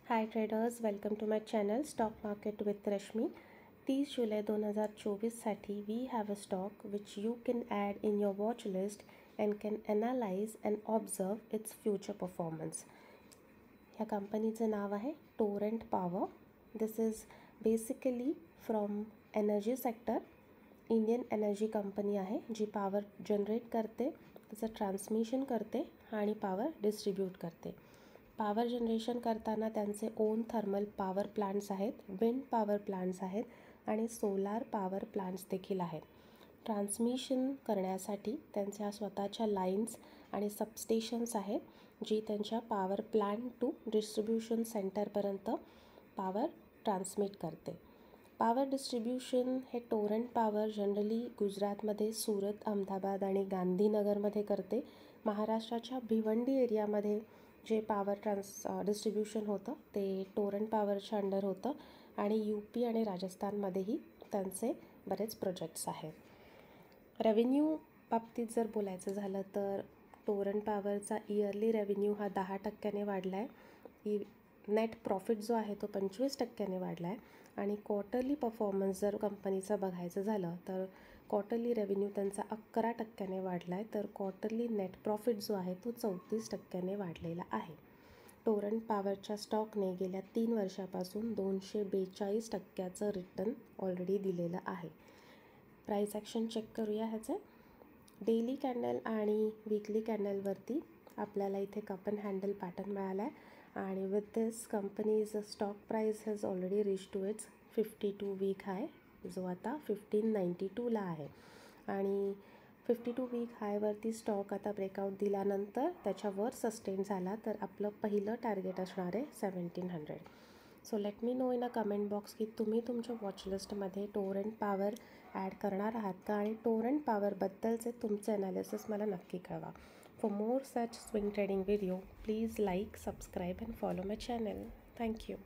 Hi traders, welcome to my channel Stock Market with Rashmi. 30 जुलै 2024 साठी we have a stock which you can add in your watch list and can analyze and observe its future performance. ह्या कंपनीचं नाव आहे Torrent power. This is basically from energy sector. Indian energy company आहे जी power generate करते, त्याचं transmission करते आणि power distribute करते. Power generation करताना त्यांचे ओन थर्मल पॉवर प्लांट्स आहेत, विंड पॉवर प्लांट्स आहेत आणि सोलार पॉवर प्लांट्स देखील आहेत. ट्रान्समिशन करण्यासाठी त्यांच्या स्वतःच्या लाईन्स आणि सबस्टेशन्स आहेत जी त्यांच्या पॉवर प्लांट टू डिस्ट्रीब्युशन सेंटरपर्यंत पॉवर ट्रान्समिट करते. पॉवर डिस्ट्रीब्युशन हे टोरेंट पॉवर जनरली गुजरातमध्ये सुरत, अहमदाबाद आणि गांधीनगरमध्ये करते. महाराष्ट्राच्या भिवंडी एरियामध्ये जे पॉवर डिस्ट्रीब्युशन होतं ते टोरेंट पॉवरच्या अंडर होतं आणि UP आणि राजस्थानमध्येही त्यांचे बरेच प्रोजेक्ट्स आहेत. रेव्हेन्यू बाबतीत जर बोलायचं झालं तर टोरेंट पॉवरचा इयरली रेव्हेन्यू हा 10% वाढला आहे. नेट प्रॉफिट जो आहे तो 25% वाढला आहे आणि क्वार्टरली परफॉर्मन्स जर कंपनीचं बघायचं झालं तर क्वार्टरली रेव्हेन्यू त्यांचा 11% वाढला आहे, तर क्वार्टरली नेट प्रॉफिट जो आहे तो 34% वाढलेला आहे. टोरेंट पॉवरच्या स्टॉकने गेल्या 3 वर्षापासून 242% रिटर्न ऑलरेडी दिलेलं आहे. प्राईस ॲक्शन चेक करूया ह्याचे. डेली कॅन्डल आणि वीकली कॅन्डलवरती आपल्याला इथे कप अँड हँडल पॅटर्न मिळाला आहे आणि with this companies stock price has already reach to its 52 week high जो आता 1592ला आहे आणि 52 वीक हायवरती स्टॉक आता ब्रेकआउट दिल्यानंतर त्याच्यावर सस्टेन झाला तर आपलं पहिलं टार्गेट असणार आहे 1700. So let me know in a comment box की तुम्ही तुमच्या वॉचलिस्टमध्ये टोरेंट पॉवर ॲड करणार आहात का आणि टोरेंट पॉवरबद्दलचे तुमचे ॲनालिसिस मला नक्की कळवा. For more such swing trading video, please like, subscribe and follow my channel. Thank you.